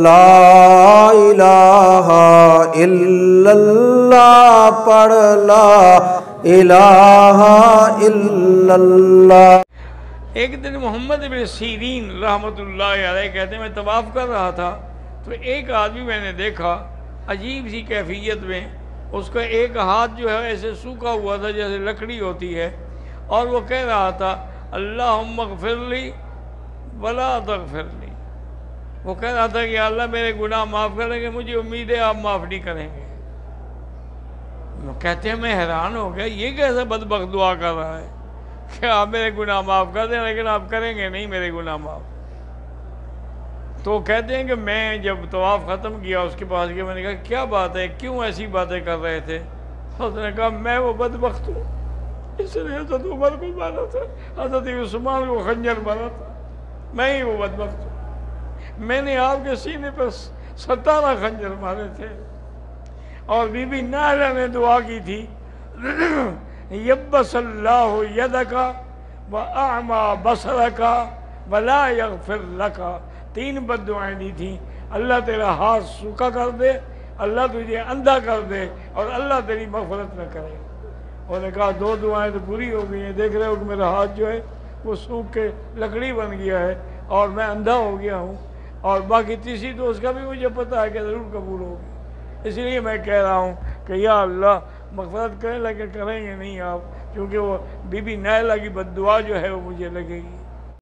لا الہ الا اللہ پڑھ لا الہ الا اللہ۔ ایک دن محمد بن سیرین رحمۃ اللہ علیہ کہتے ہیں میں طواف کر رہا تھا تو ایک آدمی میں نے دیکھا عجیب سی کیفیت میں، اس کا ایک ہاتھ جو ہے ایسے سوکھا ہوا تھا جیسے لکڑی ہوتی ہے، اور وہ کہہ رہا تھا اللہم اغفر لی ولا تغفر لی۔ وہ کہہ رہا تھا کہ اللہ میرے گناہ معاف کریں گے، مجھے امید ہے آپ معاف نہیں کریں گے۔ وہ کہتے ہیں میں حیران ہو گیا، یہ کیسا بدبخت دعا کر رہا ہے کہ آپ میرے گناہ معاف کر دیں لیکن آپ کریں گے نہیں میرے گناہ معاف۔ تو کہتے ہیں کہ میں جب طواف ختم کیا اس کے پاس گیا، میں نے کہا کیا بات ہے، کیوں ایسی باتیں کر رہے تھے؟ اس نے کہا میں وہ بدبخت ہوں، اس نے حضرت عمر کو مارا تھا، حضرت عثمان کو خنجر مارا تھا، میں ہی وہ بدبخت ہوں، میں نے آپ کے سینے پر 17 خنجر مارے تھے۔ اور بی بی نائلہ نے دعا کی تھی یبس اللہ یدک واعمی بصرک ولا یغفر لک، 3 بد دعائیں دی تھیں، اللہ تیرا ہاتھ سوکھا کر دے، اللہ تجھے اندھا کر دے، اور اللہ تیری مغفرت نہ کرے۔ انہوں نے کہا 2 دعائیں تو پوری ہو گئی ہیں، دیکھ رہے ہو کہ میرا ہاتھ جو ہے وہ سوکھ کے لکڑی بن گیا ہے اور میں اندھا ہو گیا ہوں، اور باقی تیسری تو اس کا بھی مجھے پتہ ہے کہ ضرور قبول ہوگی۔ اس لیے میں کہہ رہا ہوں کہ یا اللہ مغفرت کریں لیکن کریں گے نہیں آپ، کیونکہ وہ بی بی نائلہ کی بد دعا جو ہے وہ مجھے لگے گی۔